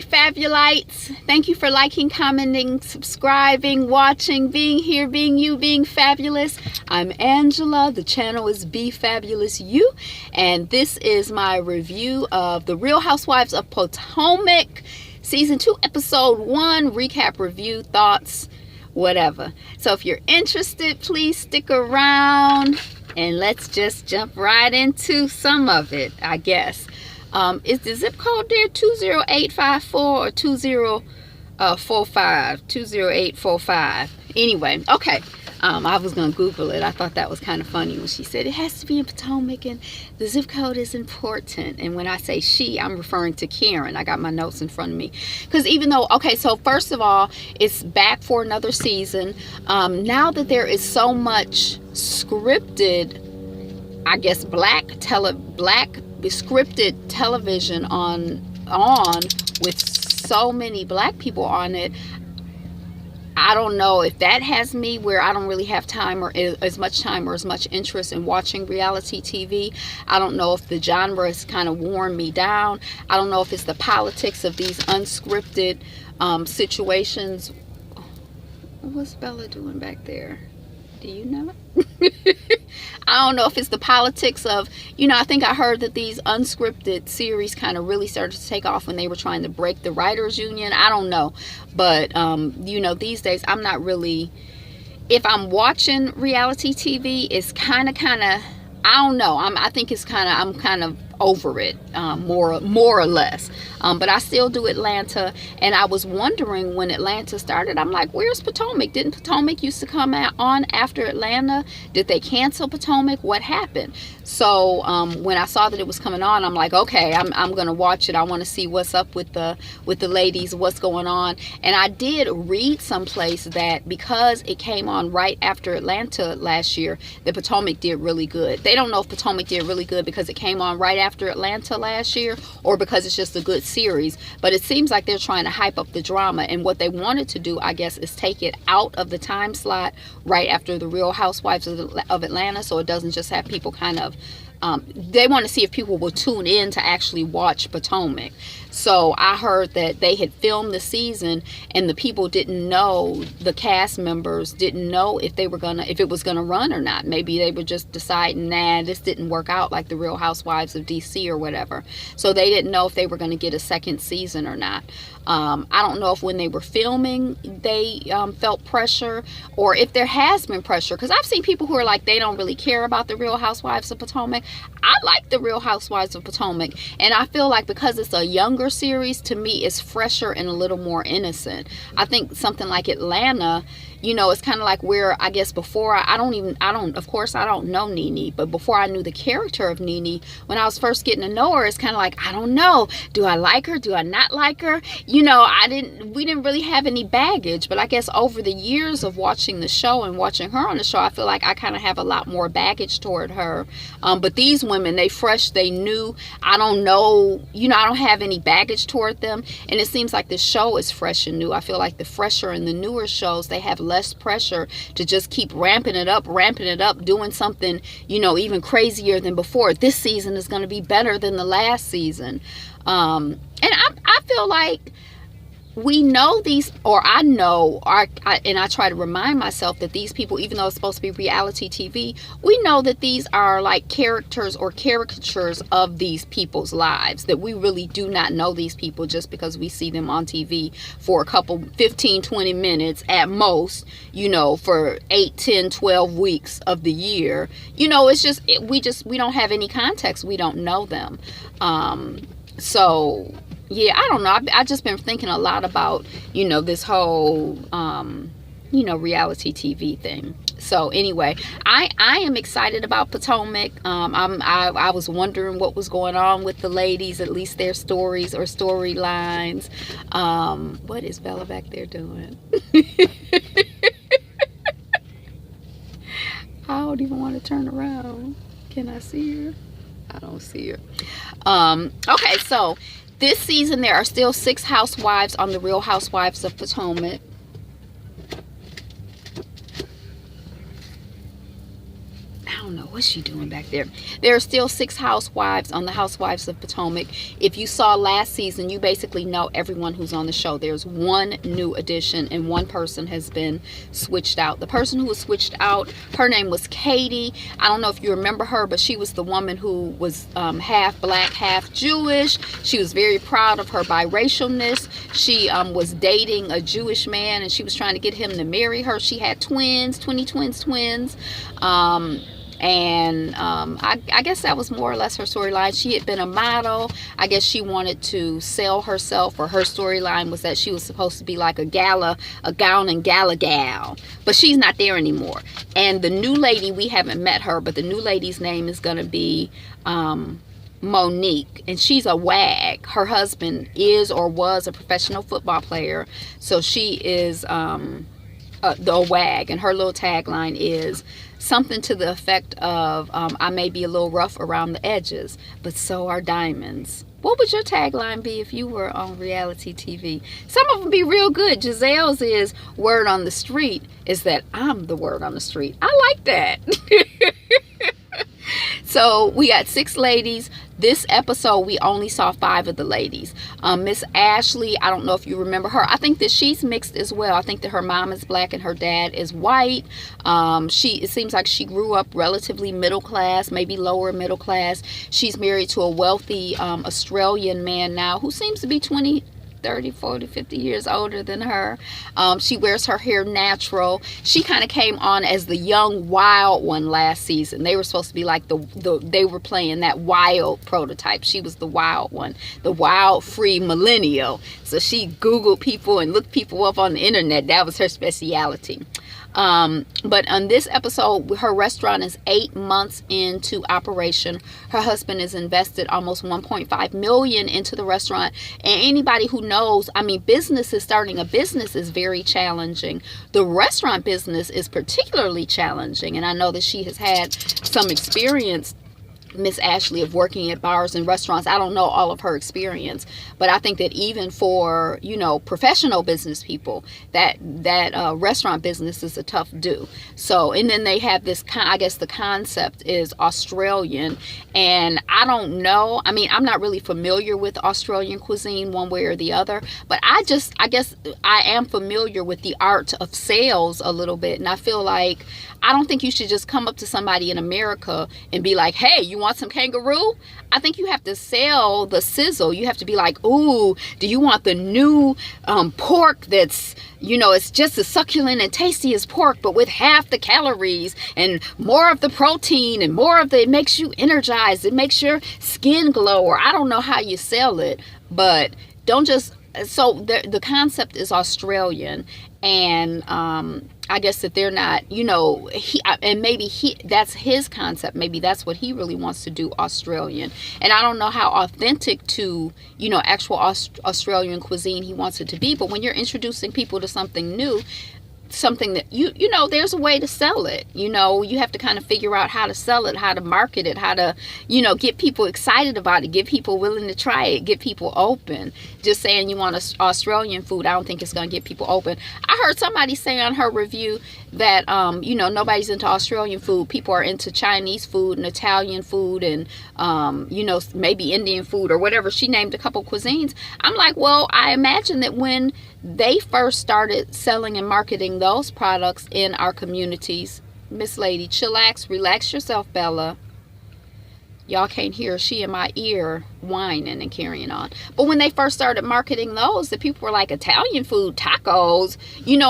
Hey Fabulites, thank you for liking, commenting, subscribing, watching, being here, being you, being fabulous. I'm Angela, the channel is Be Fabulous You, and this is my review of The Real Housewives of Potomac, Season 2, Episode 1, recap, review, thoughts, whatever. So if you're interested, please stick around, and let's just jump right into some of it, I guess. Is the zip code there 20854 or 2045? 20845. Anyway, okay. I was gonna Google it. I thought that was kind of funny when she said it has to be in Potomac and the zip code is important. And when I say she, I'm referring to Karen. I got my notes in front of me. Because even though, okay, so first of all, it's back for another season. Now that there is so much scripted, I guess, black scripted television on with so many black people on it, I don't know if that has me where I don't really have time or as much time or as much interest in watching reality TV. I don't know if the genre has kind of worn me down. I don't know if it's the politics of these unscripted situations. What's Bella doing back there? Do you know? I don't know if it's the politics of, you know, I think I heard that these unscripted series kind of really started to take off when they were trying to break the writers union. I don't know. But, you know, these days I'm not really, if I'm watching reality TV, it's kind of, I don't know. I think it's I'm kind of over it, more or less. But I still do Atlanta, and I was wondering when Atlanta started, I'm like, where's Potomac? Didn't Potomac used to come on after Atlanta? Did they cancel Potomac? What happened? So when I saw that it was coming on, I'm like, okay, I'm gonna watch it. I want to see what's up with the ladies, what's going on. And I did read someplace that because it came on right after Atlanta last year, that Potomac did really good. They don't know if Potomac did really good because it came on right after Atlanta last year or because it's just a good series, but it seems like they're trying to hype up the drama, and what they wanted to do, I guess, is take it out of the time slot right after the Real Housewives of Atlanta, so it doesn't just have people kind of they want to see if people will tune in to actually watch Potomac. So I heard that they had filmed the season and the people didn't know, the cast members didn't know if it was gonna run or not. Maybe they were just deciding, nah, this didn't work out like the Real Housewives of DC or whatever. So they didn't know if they were gonna get a second season or not. I don't know if when they were filming they felt pressure, or if there has been pressure, because I've seen people who are like, they don't really care about the Real Housewives of Potomac. I like the Real Housewives of Potomac, and I feel like because it's a younger series, to me it's fresher and a little more innocent. I think something like Atlanta, you know, it's kind of like where, I guess, before of course I don't know Nene, but before I knew the character of Nene, when I was first getting to know her, it's kind of like, I don't know, do I like her, do I not like her? You know, we didn't really have any baggage, but I guess over the years of watching the show and watching her on the show, I feel like I kind of have a lot more baggage toward her. But these women, they fresh, they new, I don't know, you know, I don't have any baggage toward them, and it seems like the show is fresh and new. I feel like the fresher and the newer shows, they have less pressure to just keep ramping it up, doing something, you know, even crazier than before. This season is going to be better than the last season. And I feel like we know these, or I know, and I try to remind myself that these people, even though it's supposed to be reality TV, we know that these are like characters or caricatures of these people's lives, that we really do not know these people just because we see them on TV for a couple, 15, 20 minutes at most, you know, for 8, 10, 12 weeks of the year. You know, it's just, we don't have any context. We don't know them. So yeah, I don't know. I've just been thinking a lot about, you know, this whole, you know, reality TV thing. So anyway, I am excited about Potomac. I was wondering what was going on with the ladies, at least their stories or storylines. What is Bella back there doing? I don't even want to turn around. Can I see her? I don't see her. Okay, so this season there are still 6 housewives on the Real Housewives of Potomac. I don't don't know what's she doing back there. There are still 6 housewives on the Housewives of Potomac. If you saw last season, you basically know everyone who's on the show. There's one new addition, and one person has been switched out. The person who was switched out, her name was Katie. I don't know if you remember her, but she was the woman who was half black, half Jewish. She was very proud of her biracialness. She was dating a Jewish man, and she was trying to get him to marry her. She had twins, twins. I guess that was more or less her storyline. She had been a model. I guess she wanted to sell herself, or her storyline was that she was supposed to be like a gown and gala gal. But she's not there anymore. And the new lady, we haven't met her, but the new lady's name is going to be Monique, and she's a wag. Her husband is or was a professional football player, so she is the wag, and her little tagline is something to the effect of I may be a little rough around the edges, but so are diamonds. What would your tagline be if you were on reality TV? Some of them be real good. Giselle's is word on the street is that I'm the word on the street. I like that. So we got 6 ladies. This episode, we only saw 5 of the ladies. Miss Ashley, I don't know if you remember her. I think that she's mixed as well. I think that her mom is black and her dad is white. It seems like she grew up relatively middle class, maybe lower middle class. She's married to a wealthy Australian man now who seems to be 20, 30, 40, 50 years older than her. She wears her hair natural. She kind of came on as the young wild one last season. They were supposed to be like they were playing that wild prototype. She was the wild one, the wild free millennial. So she Googled people and looked people up on the internet. That was her speciality. But on this episode, her restaurant is 8 months into operation. Her husband has invested almost $1.5 million into the restaurant. And anybody who knows, I mean, starting a business is very challenging. The restaurant business is particularly challenging. And I know that she has had some experience, Miss Ashley, of working at bars and restaurants. I don't know all of her experience, but I think that even for, professional business people, that restaurant business is a tough do. So, and then they have this, I guess the concept is Australian, and I don't know. I mean, I'm not really familiar with Australian cuisine one way or the other, but I guess I am familiar with the art of sales a little bit, and I feel like I don't think you should just come up to somebody in America and be like, hey, you want some kangaroo? I think you have to sell the sizzle. You have to be like, ooh, do you want the new pork that's, it's just as succulent and tasty as pork, but with half the calories and more of the protein and more of it makes you energized. It makes your skin glow. Or I don't know how you sell it, but don't just. So the concept is Australian, and I guess that they're not, that's his concept. Maybe that's what he really wants to do, Australian. And I don't know how authentic to, actual Australian cuisine he wants it to be. But when you're introducing people to something new, something that there's a way to sell it. You have to kind of figure out how to sell it, how to market it, how to get people excited about it, get people willing to try it, get people open. Just saying you want Australian food, I don't think it's going to get people open. I heard somebody say on her review that nobody's into Australian food. People are into Chinese food and Italian food and maybe Indian food or whatever. She named a couple cuisines. I'm like, well, I imagine that when they first started selling and marketing those products in our communities. Miss Lady, chillax, relax yourself, Bella. Y'all can't hear, she in my ear whining and carrying on. But when they first started marketing those, the people were like, Italian food, tacos, and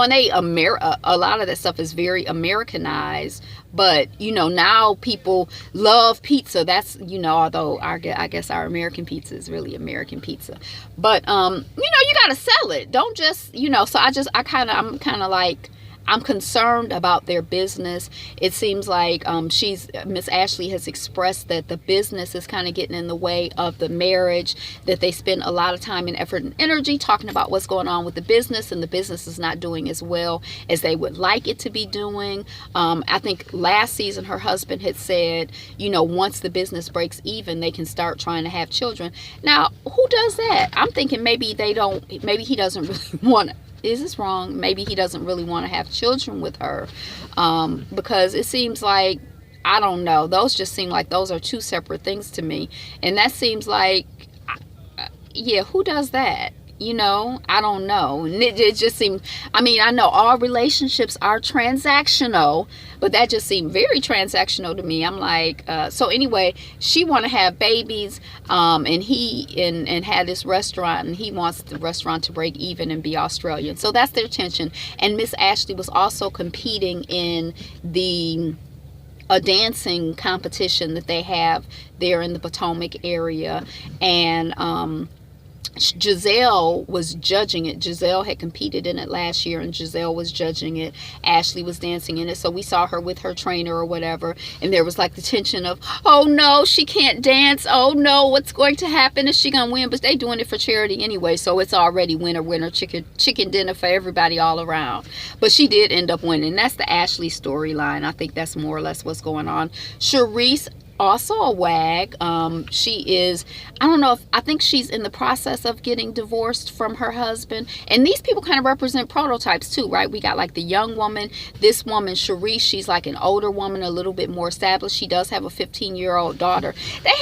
a lot of that stuff is very Americanized. But, now people love pizza. That's, although I guess our American pizza is really American pizza. But, you got to sell it. Don't just, so I'm kind of like, I'm concerned about their business. It seems like Miss Ashley has expressed that the business is kind of getting in the way of the marriage, that they spend a lot of time and effort and energy talking about what's going on with the business, and the business is not doing as well as they would like it to be doing. I think last season her husband had said, once the business breaks even, they can start trying to have children. Now, who does that? I'm thinking maybe he doesn't really want to. Is this wrong? Maybe he doesn't really want to have children with her, because it seems like I don't know. Those just seem like those are two separate things to me. And that seems like, yeah, who does that? I don't know. And it just seemed, I mean, I know all relationships are transactional, but that just seemed very transactional to me. I'm like, so anyway, she want to have babies, and he had this restaurant, and he wants the restaurant to break even and be Australian. So that's their tension. And Miss Ashley was also competing in a dancing competition that they have there in the Potomac area, and Giselle was judging it. Giselle had competed in it last year, and Giselle was judging it. Ashley was dancing in it, so we saw her with her trainer or whatever, and there was like the tension of, oh no, she can't dance, oh no, what's going to happen, is she gonna win? But they doing it for charity anyway, so it's already winner chicken dinner for everybody all around. But she did end up winning. That's the Ashley storyline. I think that's more or less what's going on. Charisse, also a wag. She is, I don't know, I think she's in the process of getting divorced from her husband. And these people kind of represent prototypes too, right? We got like the young woman, this woman Charisse, she's like an older woman, a little bit more established. She does have a 15-year-old daughter. They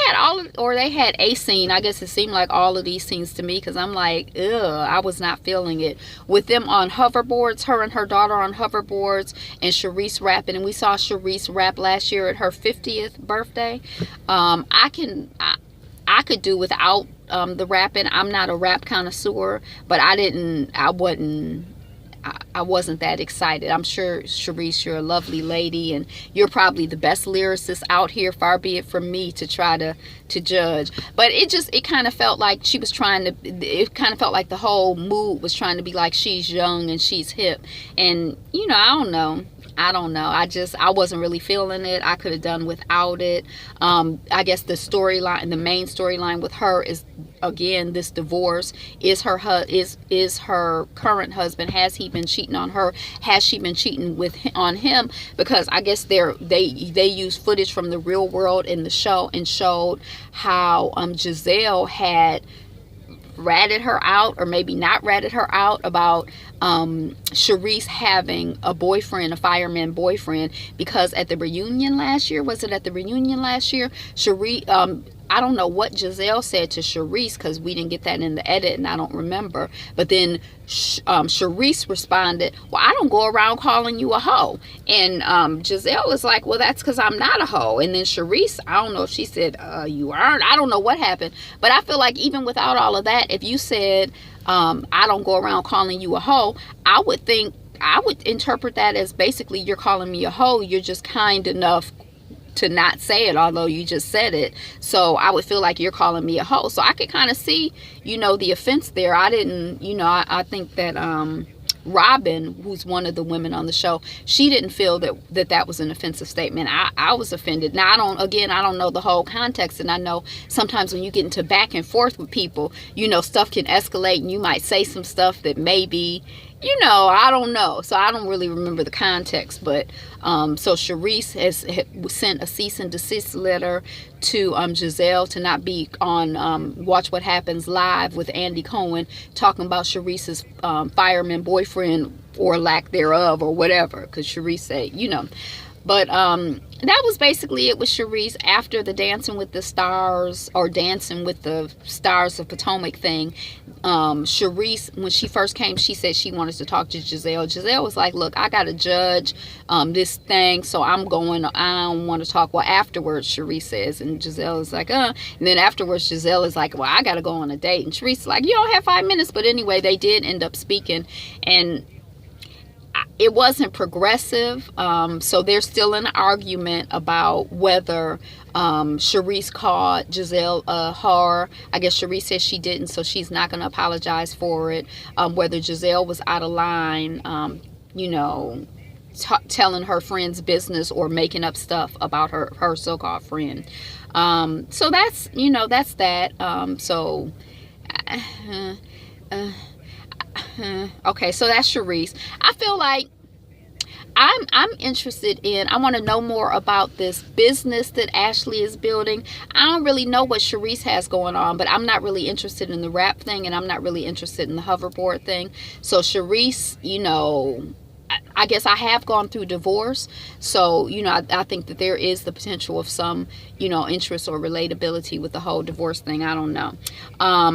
had a scene, I guess it seemed like all of these scenes to me, because I'm like, ugh, I was not feeling it. With them on hoverboards, her and her daughter on hoverboards, and Charisse rapping. And we saw Charisse rap last year at her 50th birthday. I could do without the rapping. I'm not a rap connoisseur, but I wasn't that excited. I'm sure, Charisse, you're a lovely lady, and you're probably the best lyricist out here. Far be it from me to try to judge. But it kind of felt like she was it kind of felt like the whole mood was trying to be like she's young and she's hip. And, I don't know. I wasn't really feeling it. I could have done without it. I guess the main storyline with her is, again, this divorce. Is her current husband, has he been cheating on her? Has she been cheating on him? Because I guess they use footage from the real world in the show and showed how Giselle had ratted her out, or maybe not ratted her out, about Charisse having a boyfriend, a fireman boyfriend, because at the reunion last year, Charisse, I don't know what Giselle said to Charisse, because we didn't get that in the edit and I don't remember, but then Charisse responded, well, I don't go around calling you a hoe. And Giselle was like, well, that's because I'm not a hoe. And then Charisse, I don't know if she said, you aren't. I don't know what happened, but I feel like even without all of that, if you said, I don't go around calling you a hoe, I would interpret that as basically you're calling me a hoe. You're just kind enough to not say it, although you just said it. So I would feel like you're calling me a hoe. So I could kind of see, the offense there. I didn't, I think that Robin, who's one of the women on the show, she didn't feel that was an offensive statement. I was offended. Now, I don't know the whole context, and I know sometimes when you get into back and forth with people, stuff can escalate, and you might say some stuff that maybe, I don't know. So I don't really remember the context, but so Charisse has sent a cease and desist letter to Giselle to not be on Watch What Happens Live with Andy Cohen, talking about Charisse's fireman boyfriend, or lack thereof, or whatever, because Charisse said, But that was basically it with Charisse. After the Dancing with the Stars, or Dancing with the Stars of Potomac thing, Charisse, when she first came, she said she wanted to talk to Giselle. Giselle was like, look, I got to judge this thing, so I don't want to talk. Well, afterwards, Charisse says, and Giselle is like, And then afterwards, Giselle is like, well, I got to go on a date. And Charisse is like, you don't have 5 minutes. But anyway, they did end up speaking, and it wasn't progressive. So there's still an argument about whether Charisse called Giselle a whore. I guess Charisse says she didn't, so she's not going to apologize for it. Whether Giselle was out of line, telling her friend's business or making up stuff about her so-called friend. So that's, that's that. Okay, so that's Charisse. I feel like I'm interested in, I want to know more about this business that Ashley is building. I don't really know what Charisse has going on, but I'm not really interested in the rap thing, and I'm not really interested in the hoverboard thing. So Charisse, I guess I have gone through divorce, so I think that there is the potential of some interest or relatability with the whole divorce thing. I don't know.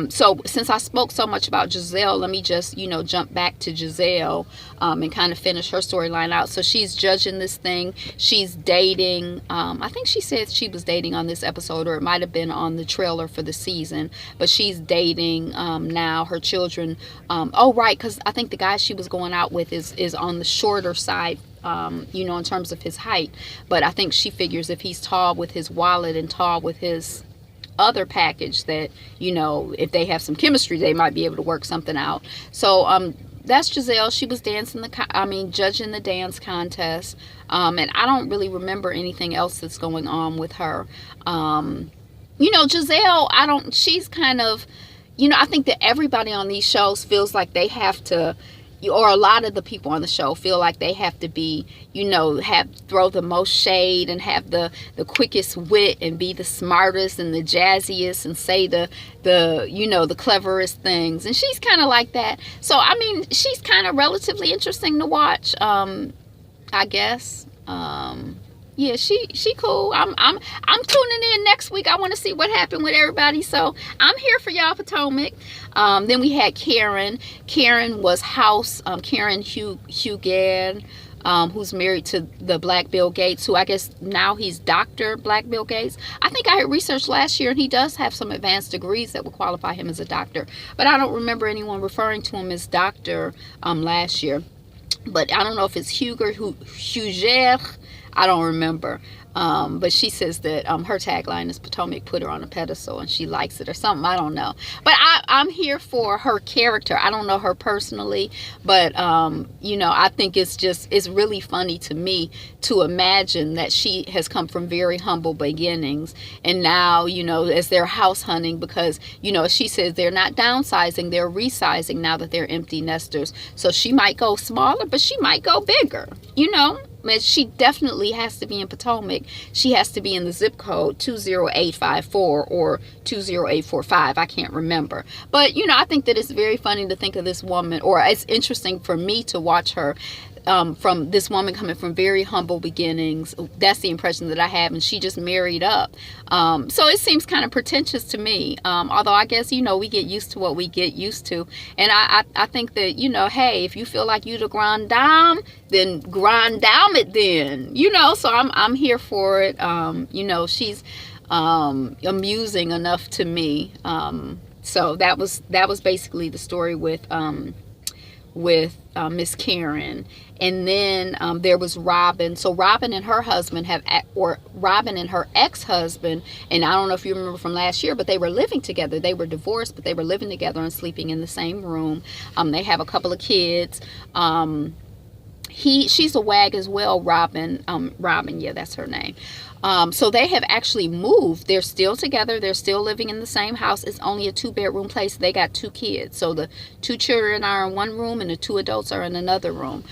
So since I spoke so much about Giselle, let me just jump back to Giselle and kind of finish her storyline out. So she's judging this thing. She's dating. I think she said she was dating on this episode, or it might have been on the trailer for the season. But she's dating now. Her children. Oh, right, because I think the guy she was going out with is on the shorter side, in terms of his height. But I think she figures if he's tall with his wallet and tall with his other package, that if they have some chemistry, they might be able to work something out. So that's Giselle. She was judging the dance contest, and I don't really remember anything else that's going on with her. Giselle, she's kind of, I think that everybody on these shows feels like they have to, or a lot of the people on the show feel like they have to be, throw the most shade and have the quickest wit and be the smartest and the jazziest and say the cleverest things. And she's kind of like that. So, she's kind of relatively interesting to watch, I guess. Yeah, she cool. I'm tuning in next week. I want to see what happened with everybody. So I'm here for y'all, Potomac. Then we had Karen. Karen was Karen Hugan, who's married to the Black Bill Gates, who I guess now he's Dr. Black Bill Gates. I think I had researched last year, and he does have some advanced degrees that would qualify him as a doctor. But I don't remember anyone referring to him as doctor last year. But I don't know if it's Huger. I don't remember. But she says that her tagline is Potomac put her on a pedestal and she likes it or something. I don't know. But I'm here for her character. I don't know her personally, but I think it's really funny to me to imagine that she has come from very humble beginnings, and now as they're house hunting, because she says they're not downsizing, they're resizing now that they're empty nesters. So she might go smaller, but she might go bigger. She definitely has to be in Potomac. She has to be in the zip code 20854 or 20845. I can't remember. But, I think that it's very funny to think of this woman, or it's interesting for me to watch her, from this woman coming from very humble beginnings. That's the impression that I have. And she just married up. So it seems kind of pretentious to me. Although I guess, we get used to what we get used to. And I think that, hey, if you feel like you the grand dame, then grand dame it then, so I'm here for it. She's amusing enough to me. So that was basically the story with Miss Karen. And then there was Robin. So Robin and her husband Robin and her ex-husband, and I don't know if you remember from last year, but they were living together. They were divorced, but they were living together and sleeping in the same room. They have a couple of kids. She's a wag as well, Robin. Robin, yeah, that's her name. So they have actually moved. They're still together. They're still living in the same house. It's only a 2-bedroom place. They got 2 kids. So the 2 children are in one room and the 2 adults are in another room.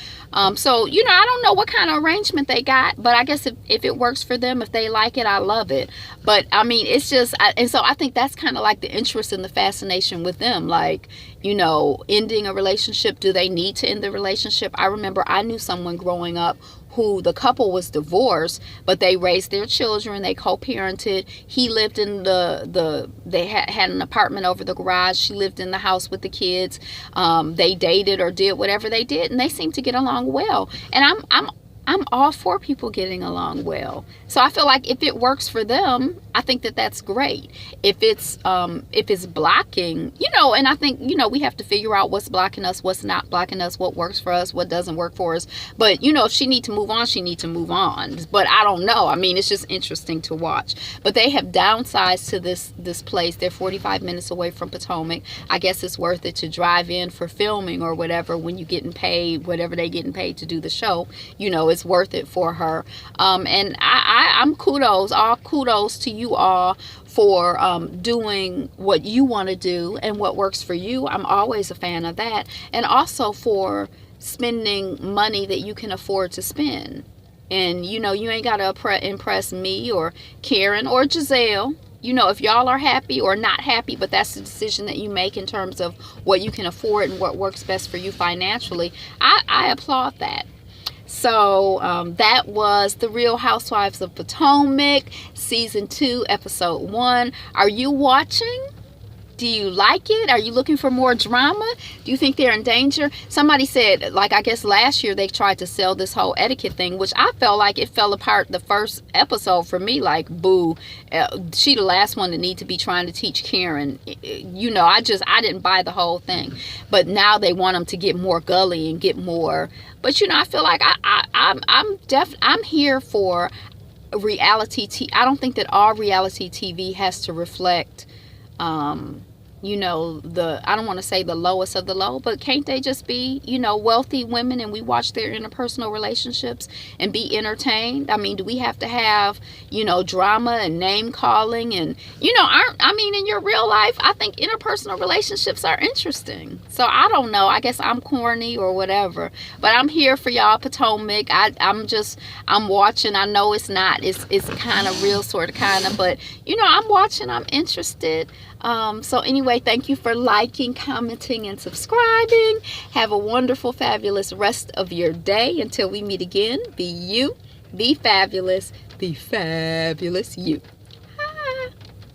So, I don't know what kind of arrangement they got, but I guess if it works for them, if they like it, I love it. But it's just, and so I think that's kind of like the interest and the fascination with them. Like, ending a relationship. Do they need to end the relationship? I remember I knew someone growing up who the couple was divorced, but they raised their children. They co-parented. He lived in they had an apartment over the garage. She lived in the house with the kids. They dated or did whatever they did, and they seemed to get along well. And I'm all for people getting along well. So I feel like if it works for them, I think that that's great. If it's blocking, and I think, we have to figure out what's blocking us, what's not blocking us, what works for us, what doesn't work for us. But, if she needs to move on, she needs to move on. But I don't know. It's just interesting to watch. But they have downsized to this place. They're 45 minutes away from Potomac. I guess it's worth it to drive in for filming or whatever when you're getting paid, whatever they getting paid to do the show. It's worth it for her. And I'm all kudos to you all for doing what you want to do and what works for you. I'm always a fan of that. And also for spending money that you can afford to spend. And, you ain't got to impress me or Karen or Giselle. If y'all are happy or not happy, but that's the decision that you make in terms of what you can afford and what works best for you financially, I applaud that. So that was The Real Housewives of Potomac, Season 2, Episode 1. Are you watching? Do you like it? Are you looking for more drama? Do you think they're in danger? Somebody said, like, I guess last year they tried to sell this whole etiquette thing, which I felt like it fell apart the first episode for me. Like, boo, she the last one to need to be trying to teach Karen. You know, I didn't buy the whole thing. But now they want them to get more gully and get more. But, you know, I feel like I'm here for reality TV. I don't think that all reality TV has to reflect you know, I don't want to say the lowest of the low, but can't they just be, you know, wealthy women and we watch their interpersonal relationships and be entertained? I mean, do we have to have, you know, drama and name calling and, you know, in your real life, I think interpersonal relationships are interesting. So I don't know. I guess I'm corny or whatever, but I'm here for y'all, Potomac. I'm watching. I know it's not. It's kind of real, sort of, kind of, but, you know, I'm watching. I'm interested. So anyway, thank you for liking, commenting, and subscribing. Have a wonderful, fabulous rest of your day. Until we meet again, be you, be fabulous you.